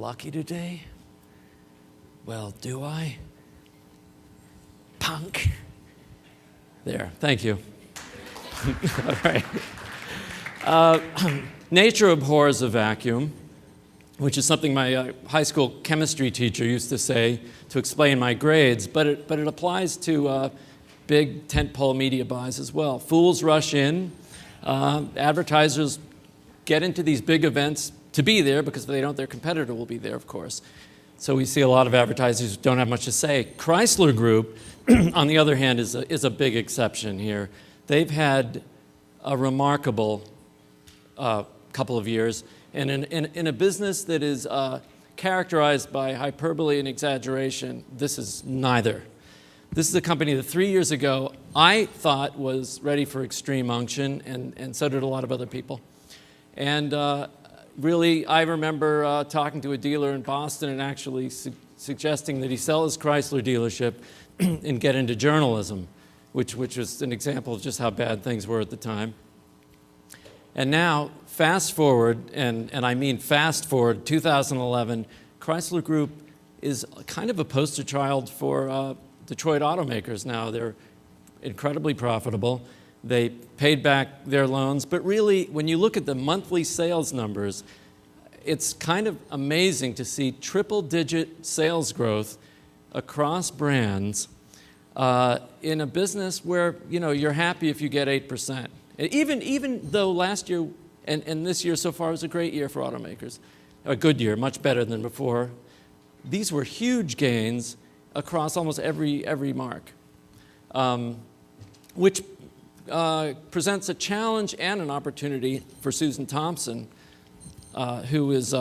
Lucky today? Well, do I? Punk. There, thank you. All right. Nature abhors a vacuum, which is something my high school chemistry teacher used to say to explain my grades, but it applies to big tentpole media buys as well. Fools rush in. Advertisers get into these big events to be there because if they don't, their competitor will be there, of course. So we see a lot of advertisers who don't have much to say. Chrysler Group, on the other hand, is a big exception here. They've had a remarkable couple of years, and in a business that is characterized by hyperbole and exaggeration, this is neither. This is a company that 3 years ago I thought was ready for extreme unction, and so did a lot of other people. And really, I remember talking to a dealer in Boston and actually suggesting that he sell his Chrysler dealership and get into journalism, which was an example of just how bad things were at the time. And now, fast forward, and I mean fast forward, 2011, Chrysler Group is kind of a poster child for Detroit automakers now. They're incredibly profitable. They paid back their loans, but really, when you look at the monthly sales numbers, it's kind of amazing to see triple-digit sales growth across brands in a business where you're happy if you get 8%. Even though last year and this year so far was a great year for automakers, a good year, much better than before. These were huge gains across almost every mark, which presents a challenge and an opportunity for Susan Thompson, who is,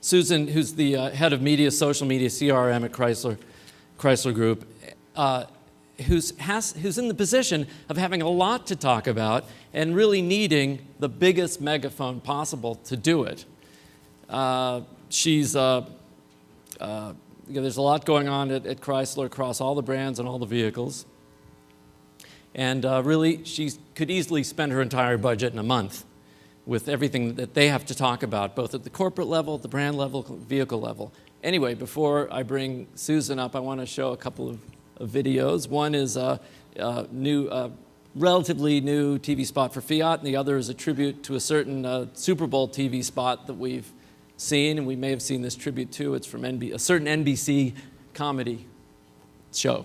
Susan, who's the head of media, social media, CRM at Chrysler Group, who's in the position of having a lot to talk about and really needing the biggest megaphone possible to do it. There's a lot going on at Chrysler across all the brands and all the vehicles. And really, she could easily spend her entire budget in a month with everything that they have to talk about, both at the corporate level, the brand level, vehicle level. Anyway, before I bring Susan up, I want to show a couple of videos. One is a relatively new TV spot for Fiat, and the other is a tribute to a certain Super Bowl TV spot that we've seen, and we may have seen this tribute too. It's from a certain NBC comedy show.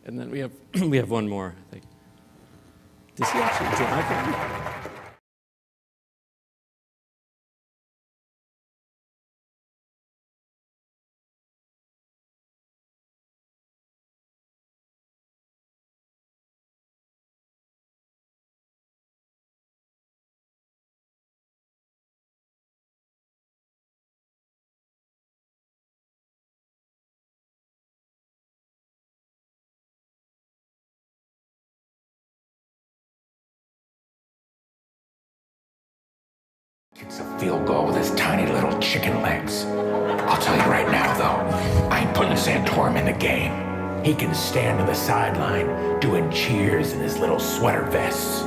And then we have one more, I think. Does he actually drive one? Kicks a field goal with his tiny little chicken legs. I'll tell you right now, though, I ain't putting Santorum in the game. He can stand on the sideline doing cheers in his little sweater vests.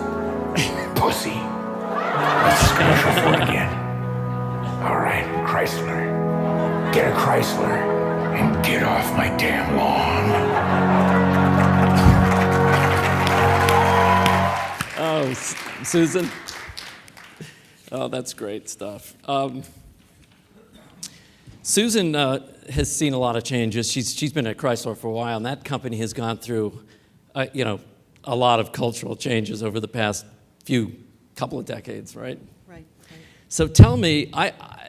Pussy. That's a commercial for it again. All right, Chrysler. Get a Chrysler and get off my damn lawn. Susan. Oh, that's great stuff. Susan has seen a lot of changes. She's been at Chrysler for a while, and that company has gone through, a lot of cultural changes over the past couple of decades, right? Right. So tell me,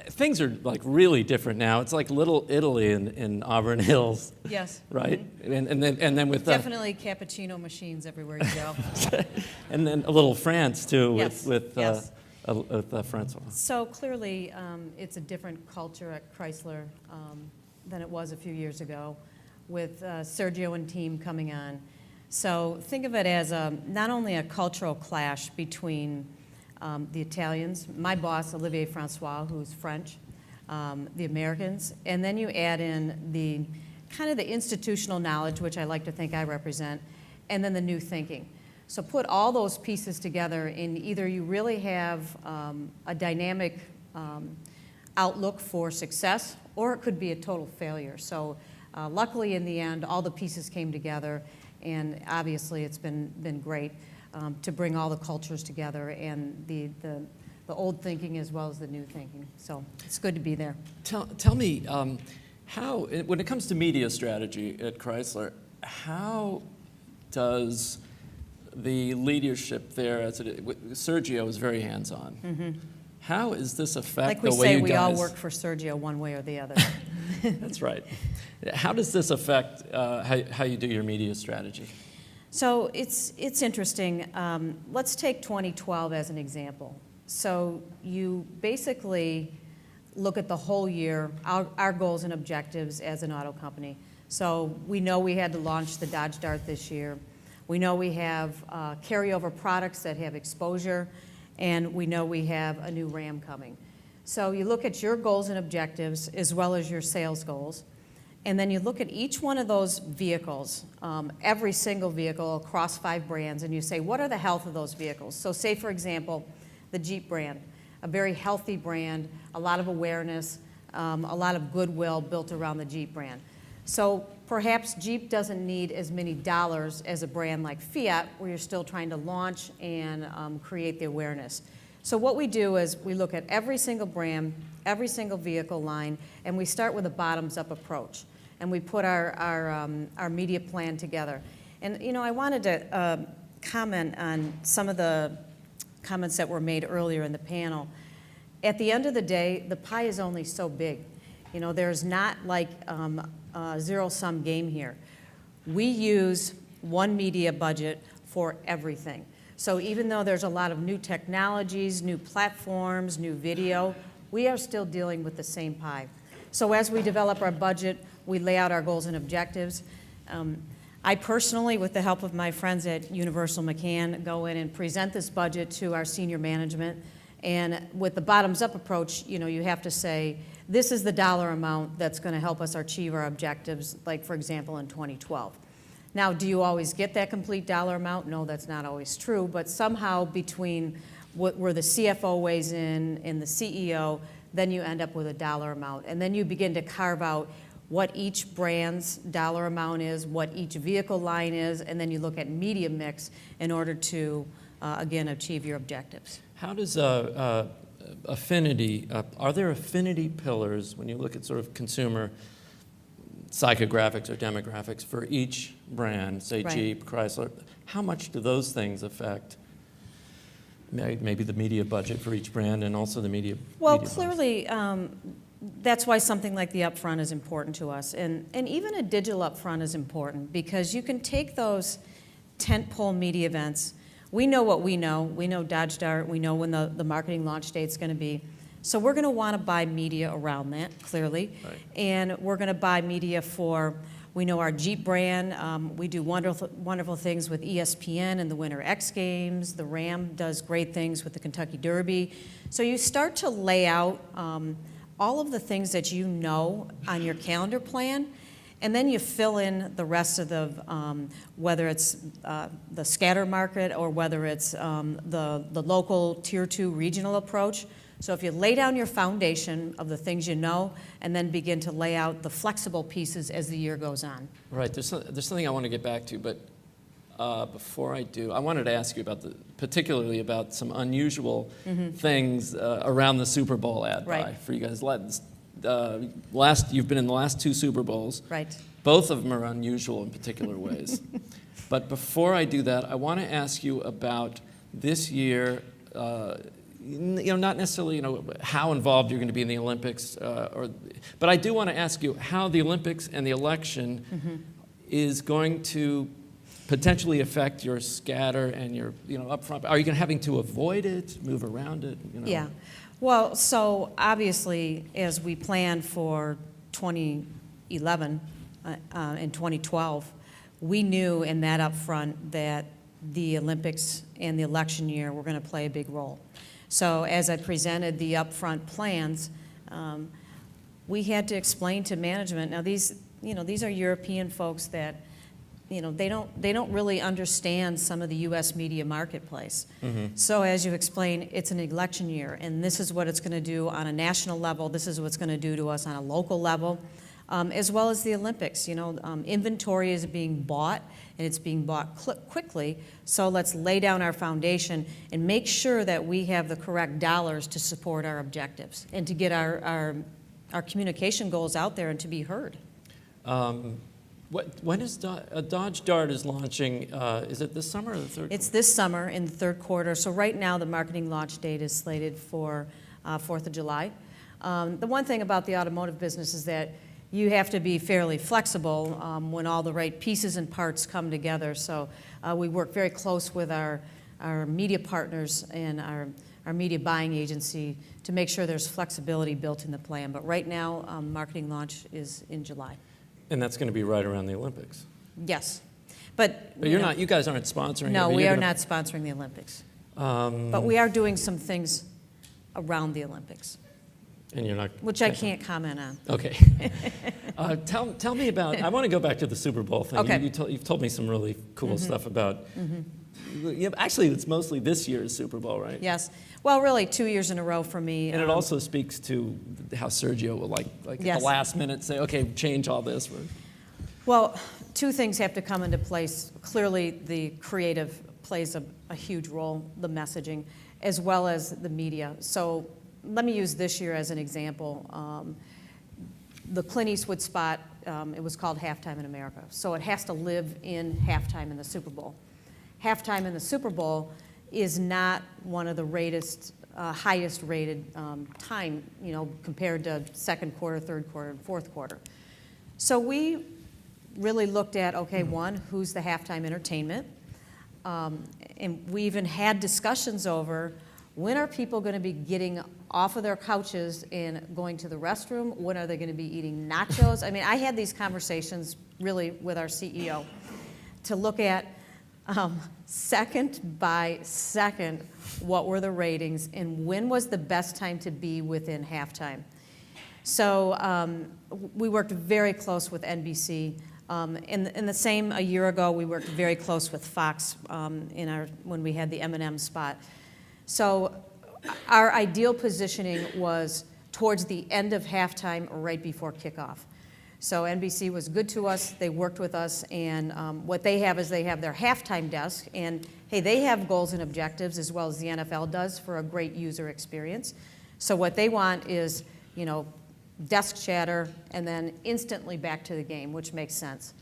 things are like really different now. It's like Little Italy in Auburn Hills. Yes. Right? And then with Definitely cappuccino machines everywhere you go. and then a little France too Yes. with Yes. Francois. So clearly, it's a different culture at Chrysler than it was a few years ago, with Sergio and team coming on. So think of it as not only a cultural clash between the Italians, my boss, Olivier Francois, who's French, the Americans, and then you add in the kind of the institutional knowledge, which I like to think I represent, and then the new thinking. So put all those pieces together, and either you really have a dynamic outlook for success, or it could be a total failure. So luckily, in the end, all the pieces came together, and obviously it's been great to bring all the cultures together, and the old thinking as well as the new thinking. So it's good to be there. Tell me, how, when it comes to media strategy at Chrysler, how does the leadership there, Sergio is very hands-on. Mm-hmm. How does this affect the way you guys... Like we say, we all work for Sergio one way or the other. That's right. How does this affect how you do your media strategy? So it's interesting. Let's take 2012 as an example. So you basically look at the whole year, our goals and objectives as an auto company. So we know we had to launch the Dodge Dart this year. We know we have carryover products that have exposure, and we know we have a new Ram coming. So you look at your goals and objectives as well as your sales goals, and then you look at each one of those vehicles, every single vehicle across 5 brands, and you say, what are the health of those vehicles? So say, for example, the Jeep brand, a very healthy brand, a lot of awareness, a lot of goodwill built around the Jeep brand. So perhaps Jeep doesn't need as many dollars as a brand like Fiat, where you're still trying to launch and create the awareness. So what we do is we look at every single brand, every single vehicle line, and we start with a bottoms-up approach. And we put our media plan together. And I wanted to comment on some of the comments that were made earlier in the panel. At the end of the day, the pie is only so big. There's not like a zero-sum game here. We use one media budget for everything. So even though there's a lot of new technologies, new platforms, new video, we are still dealing with the same pie. So as we develop our budget, we lay out our goals and objectives. I personally, with the help of my friends at Universal McCann, go in and present this budget to our senior management. And with the bottoms-up approach, you have to say, this is the dollar amount that's going to help us achieve our objectives, like, for example, in 2012. Now, do you always get that complete dollar amount? No, that's not always true. But somehow between where the CFO weighs in and the CEO, then you end up with a dollar amount. And then you begin to carve out what each brand's dollar amount is, what each vehicle line is, and then you look at media mix in order to, again, achieve your objectives. How does affinity, are there affinity pillars when you look at sort of consumer psychographics or demographics for each brand, say Right. Jeep, Chrysler? How much do those things affect maybe the media budget for each brand and also the media? Well, media clearly, that's why something like the Upfront is important to us. And even a digital Upfront is important because you can take those tentpole media events. We know what we know. We know Dodge Dart. We know when the marketing launch date is going to be. So we're going to want to buy media around that, clearly. Right. And we're going to buy media for, we know our Jeep brand. We do wonderful things with ESPN and the Winter X Games. The Ram does great things with the Kentucky Derby. So you start to lay out all of the things that you know on your calendar plan, and then you fill in the rest of the, whether it's the scatter market or whether it's the local tier 2 regional approach. So if you lay down your foundation of the things you know and then begin to lay out the flexible pieces as the year goes on. Right, there's something I want to get back to, but before I do, I wanted to ask you about particularly about some unusual things around the Super Bowl ad buy for you guys. You've been in the last 2 Super Bowls. Right. Both of them are unusual in particular ways. But before I do that, I want to ask you about this year. Not necessarily, how involved you're going to be in the Olympics, but I do want to ask you how the Olympics and the election is going to potentially affect your scatter and your, upfront. Are you going to having to avoid it, move around it? Yeah. Well, so obviously, as we planned for 2011 and 2012, we knew in that upfront that the Olympics and the election year were going to play a big role. So as I presented the upfront plans, we had to explain to management. Now these are European folks that, they don't really understand some of the U.S. media marketplace. So as you explained, it's an election year, and this is what it's going to do on a national level. This is what it's going to do to us on a local level, as well as the Olympics. Inventory is being bought, and it's being bought quickly. So let's lay down our foundation and make sure that we have the correct dollars to support our objectives and to get our communication goals out there and to be heard. When is Dodge Dart is launching? Is it this summer or the third? It's this summer in the third quarter. So right now the marketing launch date is slated for 4th of July. The one thing about the automotive business is that you have to be fairly flexible when all the right pieces and parts come together. So we work very close with our media partners and our media buying agency to make sure there's flexibility built in the plan. But right now, marketing launch is in July. And that's going to be right around the Olympics. Yes, but you're not. You guys aren't sponsoring. No, we are not sponsoring the Olympics. But we are doing some things around the Olympics. And you're not. Which I can't comment on. Okay. Tell me about. I want to go back to the Super Bowl thing. Okay. You've told me some really cool stuff about. Actually, it's mostly this year's Super Bowl, right? Yes. Well, really, 2 years in a row for me. And it also speaks to how Sergio will like yes. at the last minute say, "Okay, change all this." Well, 2 things have to come into place. Clearly, the creative plays a huge role, the messaging, as well as the media. So let me use this year as an example. The Clint Eastwood spot, it was called Halftime in America. So it has to live in halftime in the Super Bowl. Halftime in the Super Bowl is not one of the highest rated time, compared to second quarter, third quarter, and fourth quarter. So we really looked at, okay, one, who's the halftime entertainment? And we even had discussions over when are people going to be getting off of their couches and going to the restroom? When are they going to be eating nachos? I mean, I had these conversations really with our CEO to look at second by second what were the ratings and when was the best time to be within halftime. So we worked very close with NBC. In the same a year ago, we worked very close with Fox when we had the M&M spot. So our ideal positioning was towards the end of halftime or right before kickoff. So NBC was good to us. They worked with us, and what they have is they have their halftime desk, and hey, they have goals and objectives as well as the NFL does for a great user experience. So what they want is, desk chatter and then instantly back to the game, which makes sense.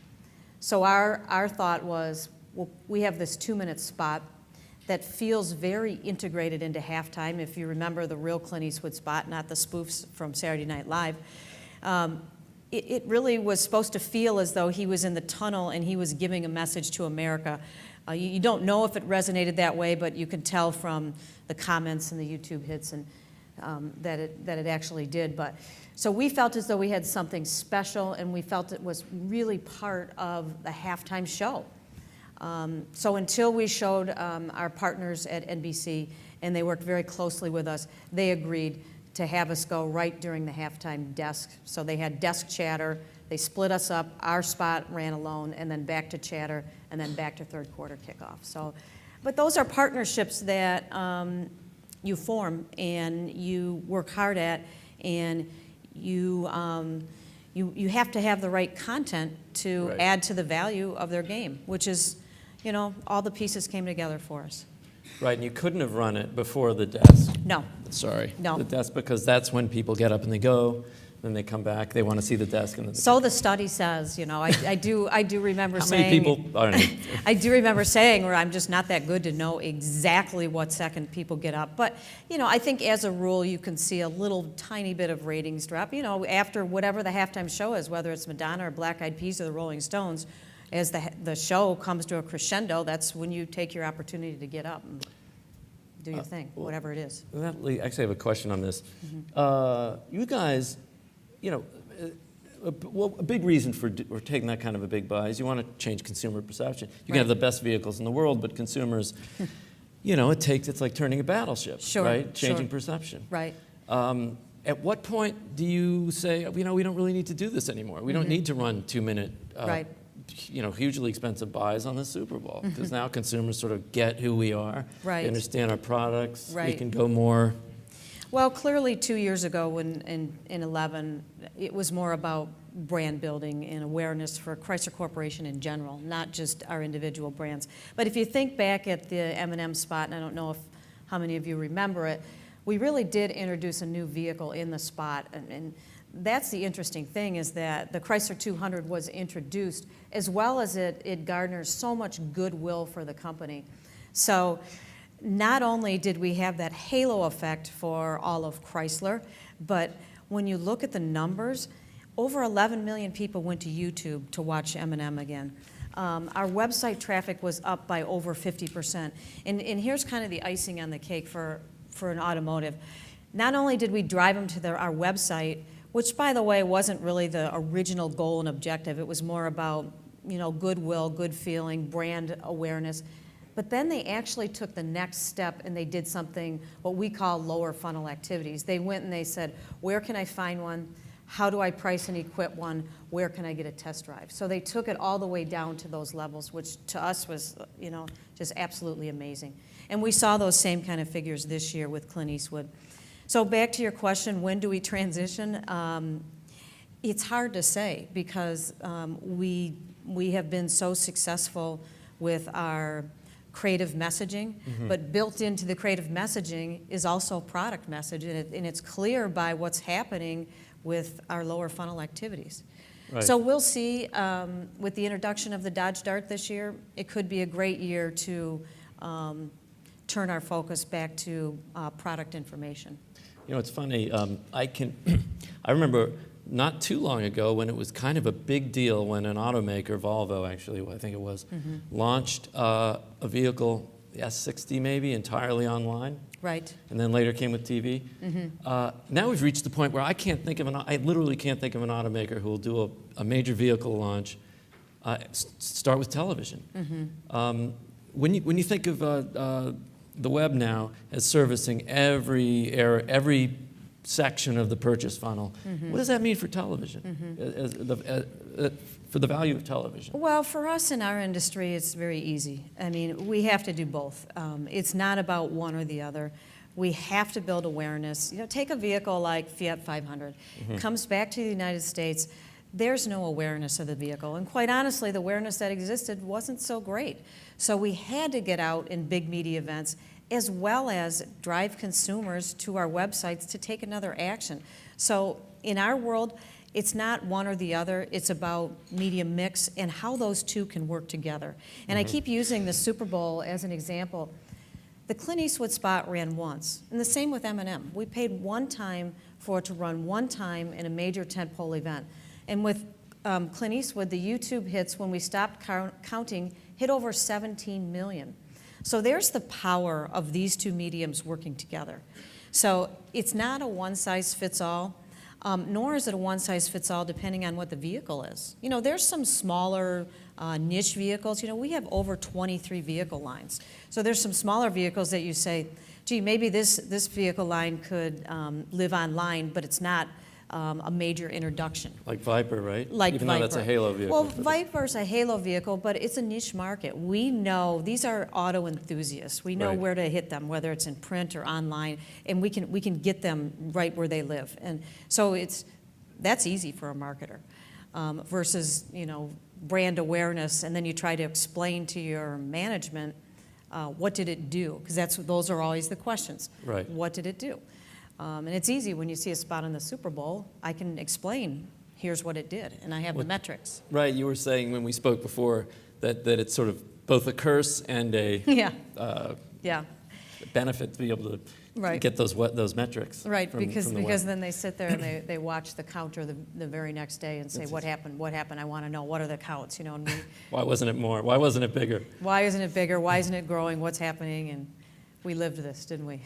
So our thought was, well, we have this 2-minute spot that feels very integrated into halftime. If you remember the real Clint Eastwood spot, not the spoofs from Saturday Night Live, it really was supposed to feel as though he was in the tunnel and he was giving a message to America. You don't know if it resonated that way, but you can tell from the comments and the YouTube hits and that it actually did. So we felt as though we had something special, and we felt it was really part of the halftime show. So until we showed our partners at NBC, and they worked very closely with us, they agreed to have us go right during the halftime desk. So they had desk chatter, they split us up, our spot ran alone, and then back to chatter, and then back to third quarter kickoff. But those are partnerships that you form and you work hard at, and you have to have the right content to add to the value of their game, which is, you know, all the pieces came together for us. Right, and you couldn't have run it before the desk. No. Sorry. No. The desk, because that's when people get up and they go, then they come back, they want to see the desk. And then So the study says, you know, I do remember how saying. many people, I don't know. I do remember saying where I'm just not that good to know exactly what second people get up. But, you know, I think as a rule you can see a little tiny bit of ratings drop, you know, after whatever the halftime show is, whether it's Madonna or Black Eyed Peas or the Rolling Stones, as the show comes to a crescendo, that's when you take your opportunity to get up and do your thing, whatever it is. Actually, I have a question on this. You guys, you know, a big reason for taking that kind of a big buy is you want to change consumer perception. You can have the best vehicles in the world, but consumers, you know, it's like turning a battleship, right? Changing perception. Right. At what point do you say, you know, we don't really need to do this anymore? We don't need to run 2-minute, you know, hugely expensive buys on the Super Bowl, because now consumers sort of get who we are. Right. They understand our products. Right. We can go more. Well, clearly 2 years ago when in 11, it was more about brand building and awareness for Chrysler Corporation in general, not just our individual brands. But if you think back at the M&M spot, and I don't know how many of you remember it, we really did introduce a new vehicle in the spot. And that's the interesting thing, is that the Chrysler 200 was introduced, as well as it garners so much goodwill for the company. So not only did we have that halo effect for all of Chrysler, but when you look at the numbers, over 11 million people went to YouTube to watch M&M again. Our website traffic was up by over 50%. And here's kind of the icing on the cake for an automotive. Not only did we drive them to our website, which, by the way, wasn't really the original goal and objective. It was more about, you know, goodwill, good feeling, brand awareness. But then they actually took the next step and they did something, what we call lower funnel activities. They went and they said, where can I find one? How do I price and equip one? Where can I get a test drive? So they took it all the way down to those levels, which to us was, you know, just absolutely amazing. And we saw those same kind of figures this year with Clint Eastwood. So back to your question, when do we transition? It's hard to say, because we have been so successful with our creative messaging, but built into the creative messaging is also product message, and it's clear by what's happening with our lower funnel activities. Right. So we'll see, with the introduction of the Dodge Dart this year, it could be a great year to turn our focus back to product information. You know, it's funny. I remember not too long ago when it was kind of a big deal when an automaker, Volvo actually, I think it was, launched a vehicle, the S60 maybe, entirely online. Right. And then later came with TV. Now we've reached the point where I literally can't think of an automaker who will do a major vehicle launch, start with television. When you think of the web now as servicing every section of the purchase funnel, what does that mean for television, for the value of television? Well, for us in our industry, it's very easy. I mean, we have to do both. It's not about one or the other. We have to build awareness. You know, take a vehicle like Fiat 500. Comes back to the United States, there's no awareness of the vehicle. And quite honestly, the awareness that existed wasn't so great. So we had to get out in big media events, as well as drive consumers to our websites to take another action. So in our world, it's not one or the other. It's about media mix and how those two can work together. And I keep using the Super Bowl as an example. The Clint Eastwood spot ran once, and the same with M&M. We paid one time for it to run one time in a major tentpole event. And with Clint Eastwood, the YouTube hits, when we stopped counting, hit over 17 million. So there's the power of these two mediums working together. So it's not a one-size-fits-all, nor is it a one-size-fits-all depending on what the vehicle is. You know, there's some smaller niche vehicles. You know, we have over 23 vehicle lines. So there's some smaller vehicles that you say, gee, maybe this vehicle line could live online, but it's not a major introduction. Like Viper, right? Like Even Viper. though that's a halo vehicle. Well, Viper's a halo vehicle, but it's a niche market. We know these are auto enthusiasts. We know where to hit them, whether it's in print or online, and we can get them right where they live. And so that's easy for a marketer, versus, you know, brand awareness, and then you try to explain to your management what did it do, because those are always the questions. Right. What did it do? And it's easy when you see a spot on the Super Bowl. I can explain, here's what it did, and I have the metrics. Right, you were saying when we spoke before that it's sort of both a curse and a Yeah. benefit to be able to Right. get those metrics. Right, from because the web. then they sit there and they watch the counter the very next day and say, what happened, I want to know, what are the counts, and Why wasn't it more? Why wasn't it bigger? why isn't it bigger, why isn't it growing, what's happening, and we lived this, didn't we?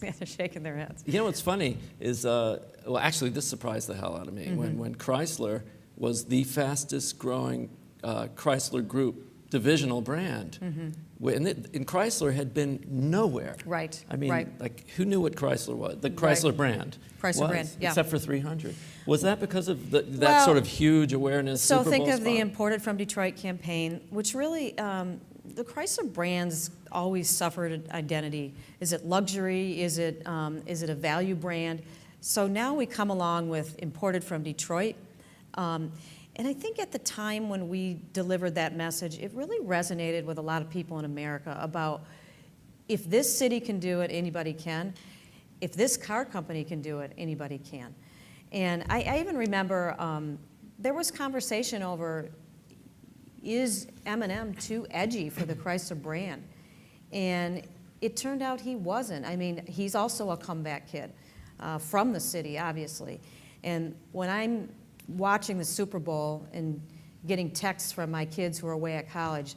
Yeah, they're shaking their heads. You know what's funny is, well, actually, this surprised the hell out of me. When Chrysler was the fastest growing Chrysler Group divisional brand, and Chrysler had been nowhere. Right, I mean, right. like, who knew what Chrysler was? The Chrysler brand. Chrysler brand, yeah. Except for 300. Was that because of that Well, sort of huge awareness So Super think Bowl of the spot? Imported from Detroit campaign, which really, the Chrysler brands always suffered identity. Is it luxury? Is it a value brand? So now we come along with Imported from Detroit. And I think at the time when we delivered that message, it really resonated with a lot of people in America about if this city can do it, anybody can. If this car company can do it, anybody can. And I even remember there was conversation over, is M&M too edgy for the Chrysler brand? And it turned out he wasn't. I mean, he's also a comeback kid from the city, obviously. And when I'm watching the Super Bowl and getting texts from my kids who are away at college,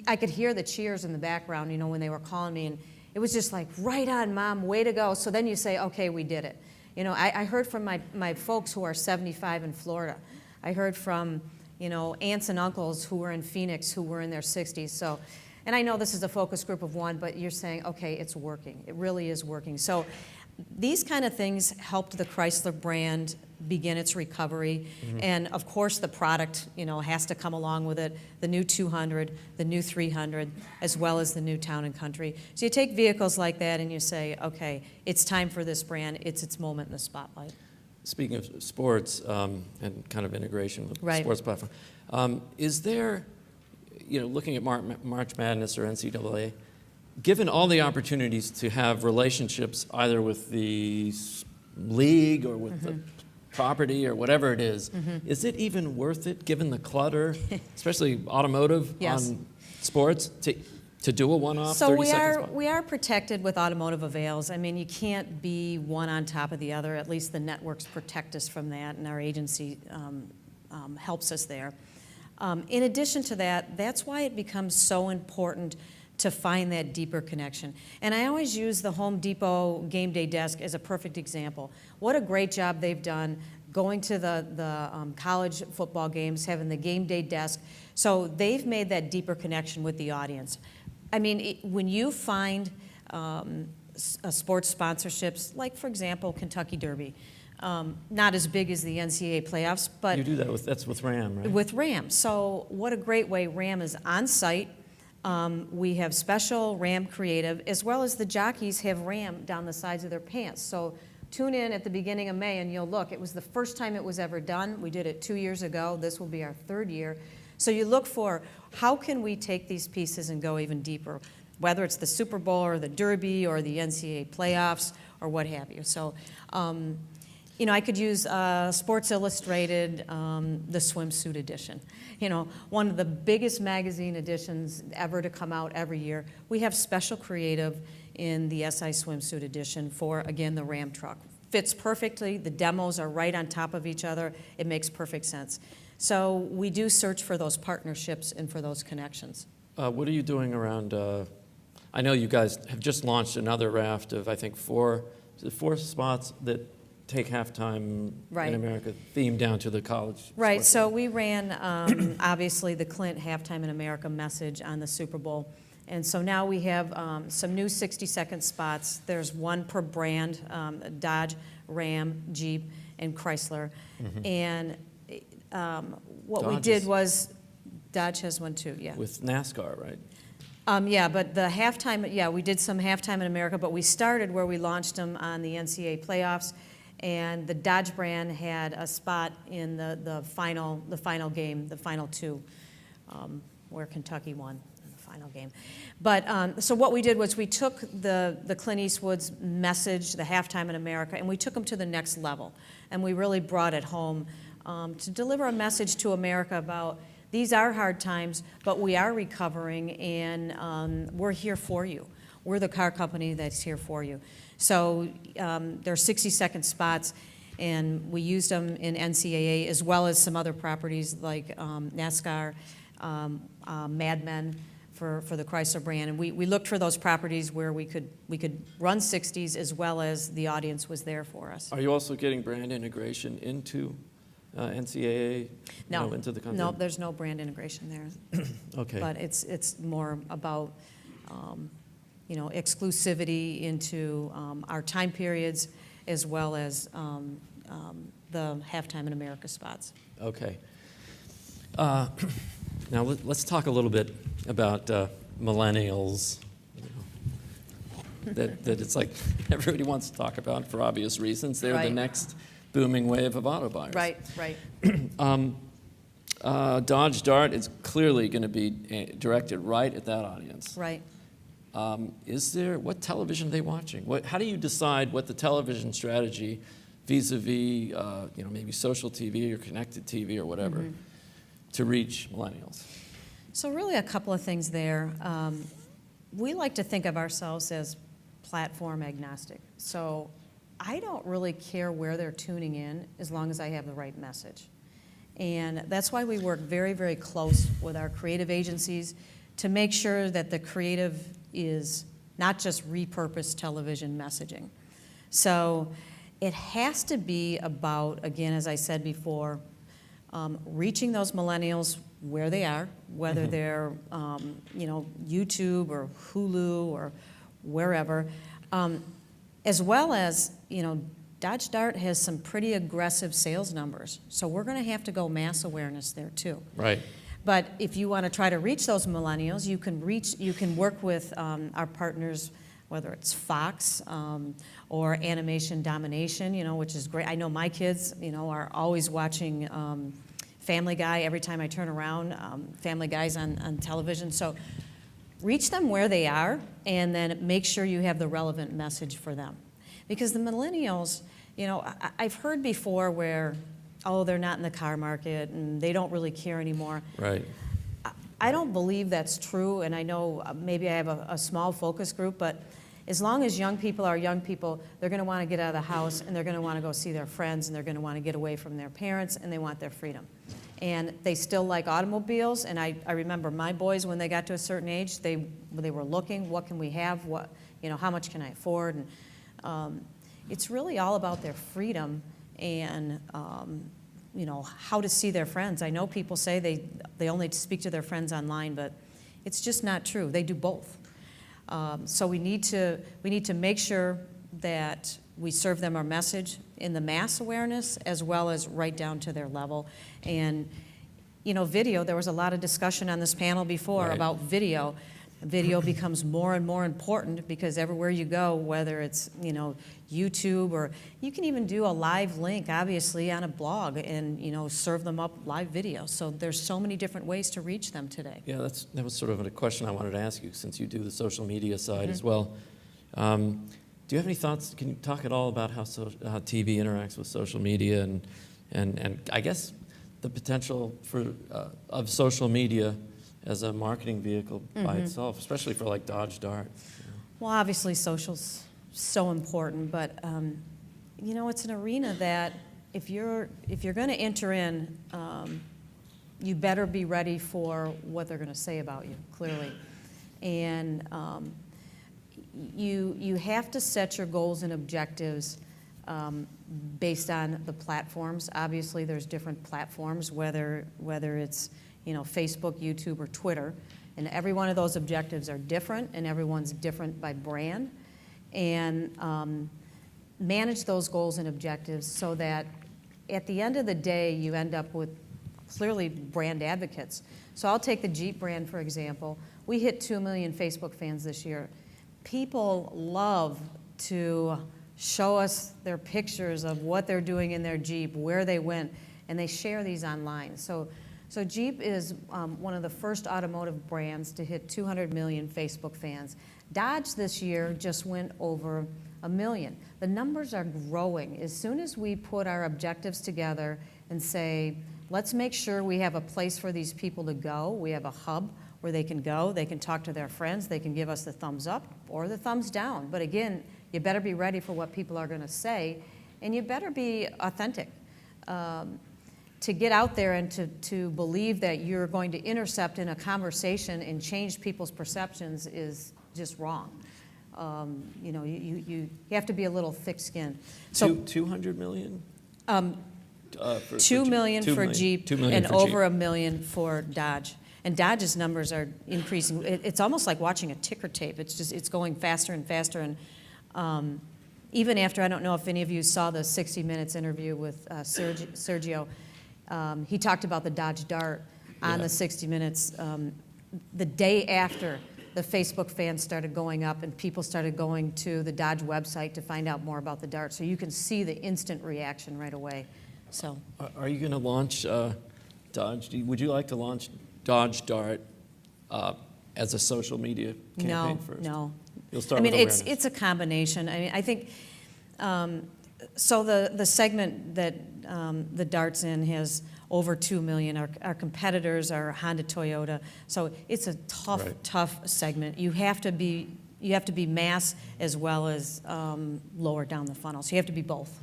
I could hear the cheers in the background, when they were calling me, and it was just like, right on, Mom, way to go. So then you say, okay, we did it. I heard from my folks who are 75 in Florida. I heard from, aunts and uncles who were in Phoenix who were in their 60s. So, and I know this is a focus group of one, but you're saying, okay, it's working. It really is working. So these kind of things helped the Chrysler brand begin its recovery. And of course the product, has to come along with it. The new 200, the new 300, as well as the new Town and Country. So you take vehicles like that and you say, okay, it's time for this brand. It's its moment in the spotlight. Speaking of sports and kind of integration with the Right. sports platform, is there, looking at March Madness or NCAA, given all the opportunities to have relationships either with the league or with the property or whatever it is it even worth it, given the clutter, especially automotive Yes. on sports, to do a one-off? So 30 we seconds? are protected with automotive avails. I mean, you can't be one on top of the other. At least the networks protect us from that, and our agency helps us there. In addition to that, that's why it becomes so important to find that deeper connection. And I always use the Home Depot game day desk as a perfect example. What a great job they've done going to the college football games, having the game day desk. So they've made that deeper connection with the audience. I mean, when you find sports sponsorships, like for example, Kentucky Derby, not as big as the NCAA playoffs, but You do that that's with RAM, right? with RAM. So what a great way. RAM is on site. We have special RAM creative, as well as the jockeys have RAM down the sides of their pants. So tune in at the beginning of May and you'll look. It was the first time it was ever done. We did it 2 years ago. This will be our 3rd year. So you look for how can we take these pieces and go even deeper, whether it's the Super Bowl or the Derby or the NCAA playoffs or what have you. So, I could use Sports Illustrated, the swimsuit edition. One of the biggest magazine editions ever to come out every year. We have special creative in the SI swimsuit edition for, again, the Ram truck. Fits perfectly. The demos are right on top of each other. It makes perfect sense. So we do search for those partnerships and for those connections. What are you doing around, I know you guys have just launched another raft of, I think, 4 spots that take halftime Right. in America, themed down to the college. Right, sports so team. we ran, obviously, the Clint Halftime in America message on the Super Bowl. And so now we have some new 60-second spots. There's one per brand, Dodge, Ram, Jeep, and Chrysler. And what we Dodge did is- was, Dodge has one too, yeah. With NASCAR, right? Yeah, but the halftime, we did some halftime in America, but we started where we launched them on the NCAA playoffs. And the Dodge brand had a spot in the final game, the final two, where Kentucky won in the final game. But so what we did was we took the Clint Eastwood's message, the Halftime in America, and we took them to the next level. And we really brought it home to deliver a message to America about these are hard times, but we are recovering, and we're here for you. We're the car company that's here for you. So there are 60-second spots, and we used them in NCAA as well as some other properties like NASCAR, Mad Men for the Chrysler brand. And we looked for those properties where we could run 60s as well as the audience was there for us. Are you also getting brand integration into NCAA? No, into the content? no, there's no brand integration there. Okay. But it's more about exclusivity into our time periods as well as the Halftime in America spots. Okay. Now let's talk a little bit about millennials. That it's like everybody wants to talk about for obvious reasons. They're the Right. next booming wave of auto buyers. Right, right. Dodge Dart is clearly going to be directed right at that audience. Right. What television are they watching? How do you decide what the television strategy vis-a-vis, maybe social TV or connected TV or whatever, to reach millennials? So really a couple of things there. We like to think of ourselves as platform agnostic. So I don't really care where they're tuning in as long as I have the right message. And that's why we work very, very close with our creative agencies to make sure that the creative is not just repurposed television messaging. So it has to be about, again, as I said before, reaching those millennials where they are, whether they're, YouTube or Hulu or wherever, as well as, Dodge Dart has some pretty aggressive sales numbers. So we're going to have to go mass awareness there too. Right. But if you want to try to reach those millennials, you can work with our partners, whether it's Fox or Animation Domination, which is great. I know my kids, are always watching Family Guy. Every time I turn around, Family Guy's on television. So reach them where they are, and then make sure you have the relevant message for them. Because the millennials, I've heard before where, they're not in the car market and they don't really care anymore. Right. I don't believe that's true, and I know maybe I have a small focus group, but as long as young people are young people, they're going to want to get out of the house, and they're going to want to go see their friends, and they're going to want to get away from their parents, and they want their freedom. And they still like automobiles, and I remember my boys, when they got to a certain age, they were looking, what can we have, how much can I afford? And it's really all about their freedom and how to see their friends. I know people say they only speak to their friends online, but it's just not true. They do both. So we need to make sure that we serve them our message in the mass awareness as well as right down to their level. And video, there was a lot of discussion on this panel before about video. Video becomes more and more important because everywhere you go, whether it's YouTube, or you can even do a live link, obviously, on a blog and serve them up live video. So there's so many different ways to reach them today. Yeah, that was sort of a question I wanted to ask you, since you do the social media side as well. Do you have any thoughts? Can you talk at all about how TV interacts with social media and I guess the potential of social media as a marketing vehicle by itself, especially for like Dodge Dart? Well, obviously social's so important, but it's an arena that if you're going to enter in, you better be ready for what they're going to say about you, clearly. And you have to set your goals and objectives based on the platforms. Obviously, there's different platforms, whether it's Facebook, YouTube, or Twitter, and every one of those objectives are different, and everyone's different by brand. And manage those goals and objectives so that at the end of the day, you end up with clearly brand advocates. So I'll take the Jeep brand, for example. We hit 2 million Facebook fans this year. People love to show us their pictures of what they're doing in their Jeep, where they went, and they share these online. So Jeep is one of the first automotive brands to hit 200 million Facebook fans. Dodge this year just went over 1 million. The numbers are growing. As soon as we put our objectives together and say, let's make sure we have a place for these people to go, we have a hub where they can go, they can talk to their friends, they can give us the thumbs up or the thumbs down. But again, you better be ready for what people are going to say, and you better be authentic. To get out there and to believe that you're going to intercept in a conversation and change people's perceptions is just wrong. You have to be a little thick-skinned. So 200 million? 2 million for Jeep 2 million and for over Jeep. 1 million for Dodge. And Dodge's numbers are increasing. It's almost like watching a ticker tape. It's going faster and faster. And even after, I don't know if any of you saw the 60 Minutes interview with Sergio. He talked about the Dodge Dart on the 60 Minutes. The day after, the Facebook fans started going up and people started going to the Dodge website to find out more about the Dart. So you can see the instant reaction right away. So, Are you going to launch Dodge? Would you like to launch Dodge Dart as a social media campaign first? No. You'll start I mean, with awareness. it's a combination. I mean, I think, so the segment that the Dart's in has over 2 million. Our competitors are Honda, Toyota. So it's a tough segment. You have to be mass as well as lower down the funnel. So you have to be both.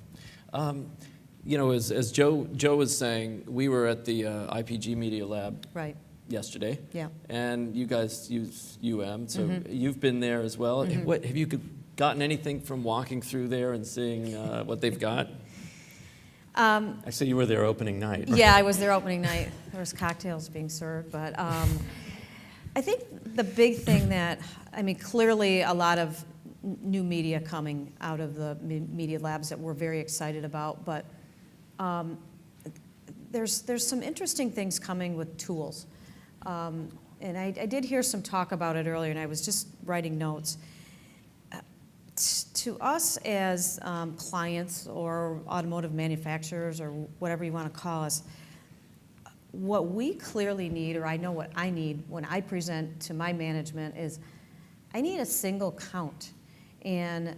As Joe was saying, we were at the IPG Media Lab yesterday. Yeah. And you guys use so you've been there as well. What have you gotten anything from walking through there and seeing what they've got? I see you were there opening night. Right? Yeah, I was there opening night. There was cocktails being served, but I think the big thing that, I mean, clearly a lot of new media coming out of the media labs that we're very excited about, but there's some interesting things coming with tools. And I did hear some talk about it earlier, and I was just writing notes. To us as clients or automotive manufacturers or whatever you want to call us, what we clearly need, or I know what I need when I present to my management, is I need a single count. And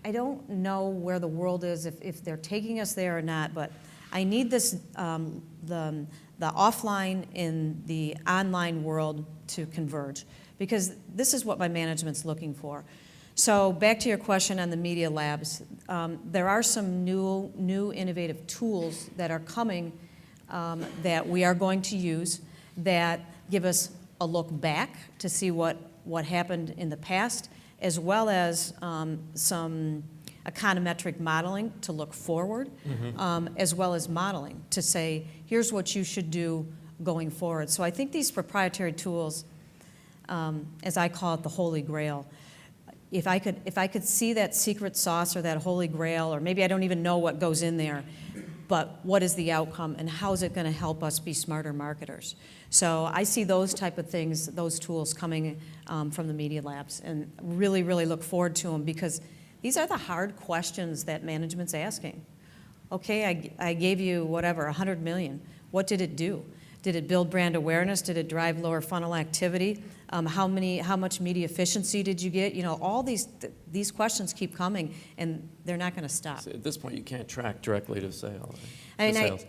I don't know where the world is, if they're taking us there or not, but I need this, the offline and the online world to converge, because this is what my management's looking for. So back to your question on the media labs, there are some new innovative tools that are coming that we are going to use that give us a look back to see what happened in the past, as well as some econometric modeling to look forward, as well as modeling to say, here's what you should do going forward. So I think these proprietary tools, as I call it, the Holy Grail. If I could see that secret sauce or that Holy Grail, or maybe I don't even know what goes in there, but what is the outcome and how is it going to help us be smarter marketers? So I see those type of things, those tools coming from the media labs, and really, really look forward to them, because these are the hard questions that management's asking. Okay, I gave you whatever, 100 million. What did it do? Did it build brand awareness? Did it drive lower funnel activity? How much media efficiency did you get? You know, all these questions keep coming, and they're not going to stop. So at this point, you can't track directly to sales. I mean,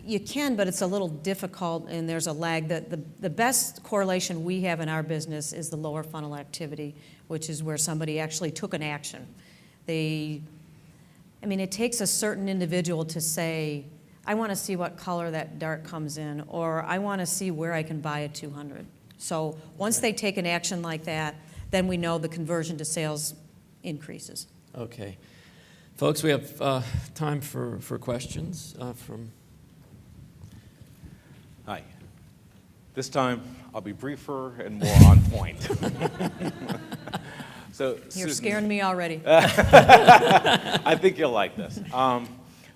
you can, but it's a little difficult, and there's a lag. The best correlation we have in our business is the lower funnel activity, which is where somebody actually took an action. It takes a certain individual to say, I want to see what color that Dart comes in, or I want to see where I can buy a 200. So once they take an action like that, then we know the conversion to sales increases. Okay. Folks, we have time for questions from... Hi. This time, I'll be briefer and more on point. So, You're Susan, scaring me already. I think you'll like this.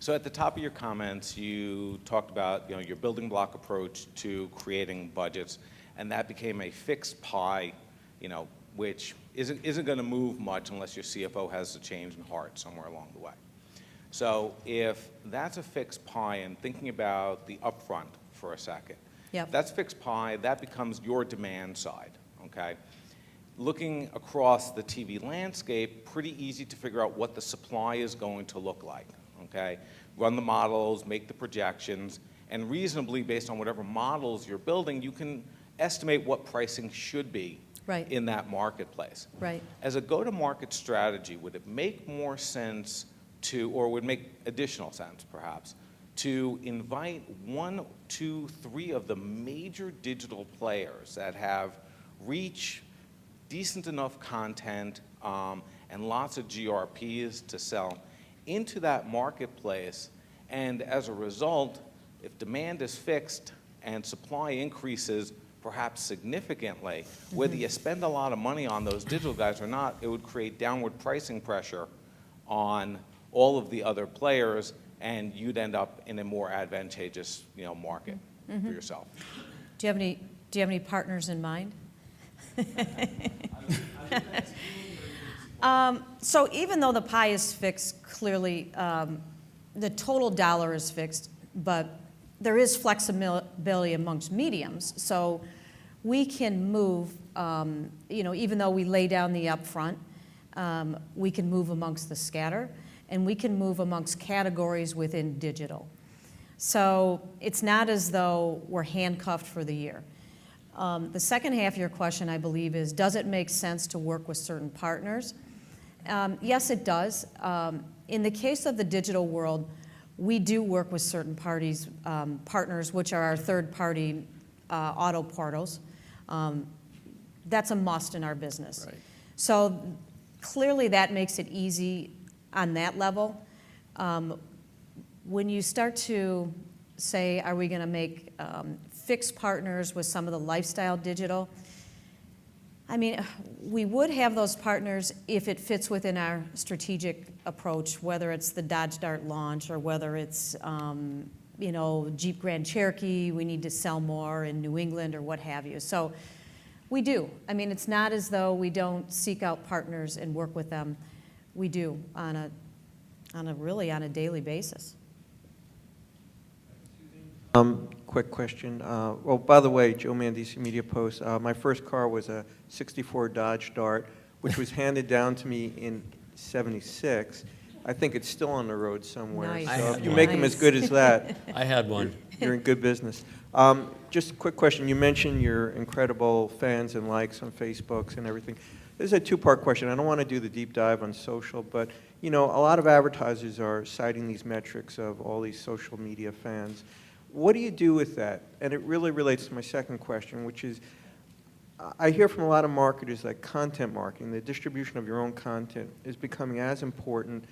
So at the top of your comments, you talked about your building block approach to creating budgets, and that became a fixed pie, which isn't going to move much unless your CFO has a change in heart somewhere along the way. So if that's a fixed pie, and thinking about the upfront for a second, Yep. that's fixed pie, that becomes your demand side, okay? Looking across the TV landscape, pretty easy to figure out what the supply is going to look like, okay? Run the models, make the projections, and reasonably, based on whatever models you're building, you can estimate what pricing should be Right. in that marketplace. Right. As a go-to-market strategy, would it make more sense to, or would make additional sense perhaps, to invite 1, 2, 3 of the major digital players that have reach, decent enough content, and lots of GRPs to sell into that marketplace, and as a result, if demand is fixed and supply increases perhaps significantly, whether you spend a lot of money on those digital guys or not, it would create downward pricing pressure on all of the other players, and you'd end up in a more advantageous, market for yourself. Do you have any partners in mind? So even though the pie is fixed, clearly the total dollar is fixed, but there is flexibility amongst mediums. So we can move, even though we lay down the upfront, we can move amongst the scatter, and we can move amongst categories within digital. So it's not as though we're handcuffed for the year. The second half of your question, I believe, is does it make sense to work with certain partners? Yes, it does. In the case of the digital world, we do work with certain partners, which are our third-party auto portals. That's a must in our business. Right. So clearly that makes it easy on that level. When you start to say, are we going to make fixed partners with some of the lifestyle digital? I mean, we would have those partners if it fits within our strategic approach, whether it's the Dodge Dart launch or whether it's, Jeep Grand Cherokee, we need to sell more in New England or what have you. So we do. I mean, it's not as though we don't seek out partners and work with them. We do on a daily basis. Quick question. Well, by the way, Joe Mandisi, MediaPost. My first car was a '64 Dodge Dart, which was handed down to me in '76. I think it's still on the road somewhere. Nice. So if you make them as good as that, I had one. you're in good business. Just a quick question. You mentioned your incredible fans and likes on Facebook and everything. This is a two-part question. I don't want to do the deep dive on social, but a lot of advertisers are citing these metrics of all these social media fans. What do you do with that? And it really relates to my second question, which is, I hear from a lot of marketers that content marketing, the distribution of your own content, is becoming as important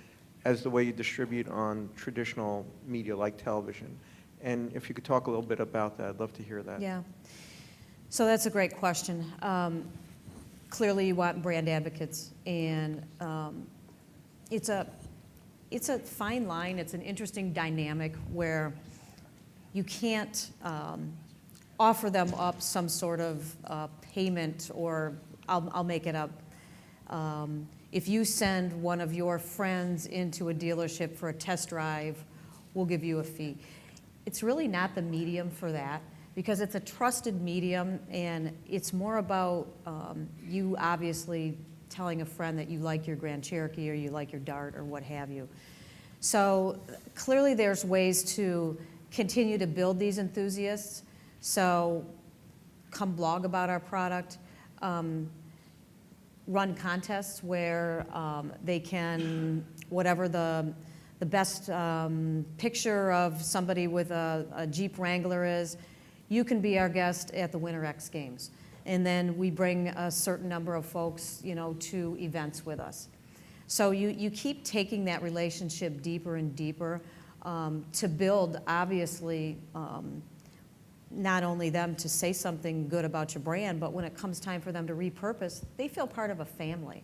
as the way you distribute on traditional media like television. And if you could talk a little bit about that, I'd love to hear that. Yeah. So that's a great question. Clearly, you want brand advocates, and it's a fine line. It's an interesting dynamic where you can't offer them up some sort of payment, or I'll make it up. If you send one of your friends into a dealership for a test drive, we'll give you a fee. It's really not the medium for that, because it's a trusted medium, and it's more about you obviously telling a friend that you like your Grand Cherokee or you like your Dart or what have you. So clearly there's ways to continue to build these enthusiasts. So come blog about our product, run contests where they can, whatever the best picture of somebody with a Jeep Wrangler is, you can be our guest at the Winter X Games. And then we bring a certain number of folks, to events with us. So you keep taking that relationship deeper and deeper to build, obviously, not only them to say something good about your brand, but when it comes time for them to repurpose, they feel part of a family.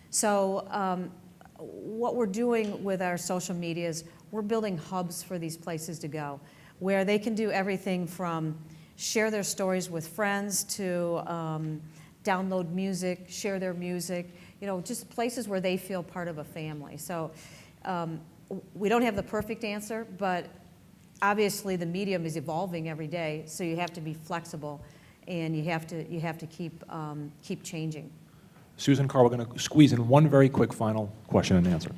So what we're doing with our social media is we're building hubs for these places to go, where they can do everything from share their stories with friends to download music, share their music, just places where they feel part of a family. So we don't have the perfect answer, but obviously the medium is evolving every day, so you have to be flexible, and you have to keep changing. Susan, Karl, we're going to squeeze in one very quick final question and answer.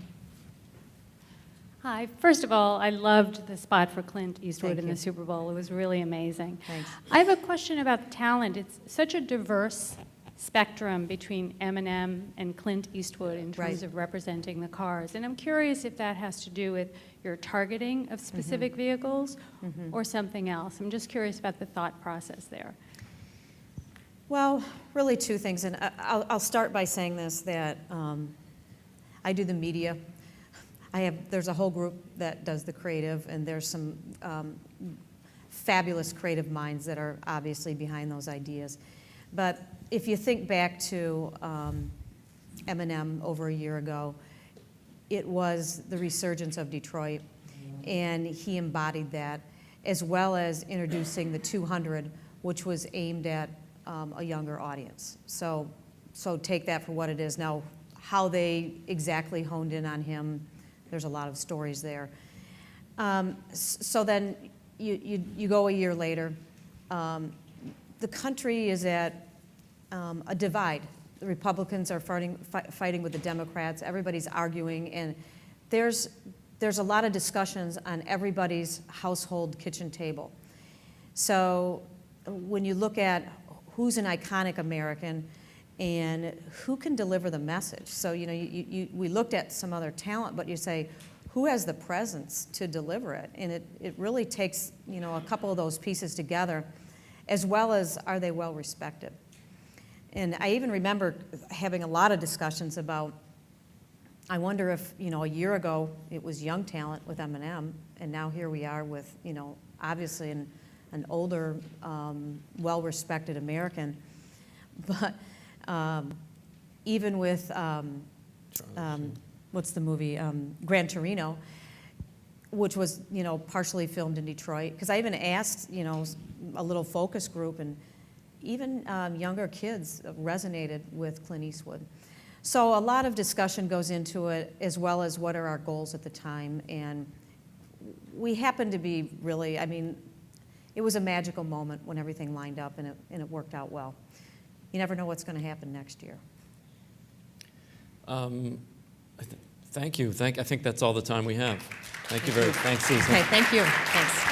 Hi. First of all, I loved the spot for Clint Eastwood Thank in you. the Super Bowl. It was really amazing. Thanks. I have a question about talent. It's such a diverse spectrum between Eminem and Clint Eastwood in terms Right. of representing the cars. And I'm curious if that has to do with your targeting of specific vehicles or something else. I'm just curious about the thought process there. Well, really two things, and I'll start by saying this, that I do the media. There's a whole group that does the creative, and there's some fabulous creative minds that are obviously behind those ideas. But if you think back to Eminem over a year ago, it was the resurgence of Detroit, and he embodied that, as well as introducing the 200, which was aimed at a younger audience. So take that for what it is. Now, how they exactly honed in on him, there's a lot of stories there. So then you go a year later. The country is at a divide. The Republicans are fighting with the Democrats. Everybody's arguing, and there's a lot of discussions on everybody's household kitchen table. So when you look at who's an iconic American and who can deliver the message. So, we looked at some other talent, but you say, who has the presence to deliver it? And it really takes, a couple of those pieces together, as well as are they well respected? And I even remember having a lot of discussions about, I wonder if, a year ago it was young talent with Eminem, and now here we are with, obviously an older, well-respected American. But even with, what's the movie, Gran Torino, which was, partially filmed in Detroit, because I even asked, a little focus group, and even younger kids resonated with Clint Eastwood. So a lot of discussion goes into it, as well as what are our goals at the time. And we happened to be really, it was a magical moment when everything lined up, and it worked out well. You never know what's going to happen next year. Thank you. I think that's all the time we have. Thank you very much. Thanks, Susan. Okay, thank you. Thanks.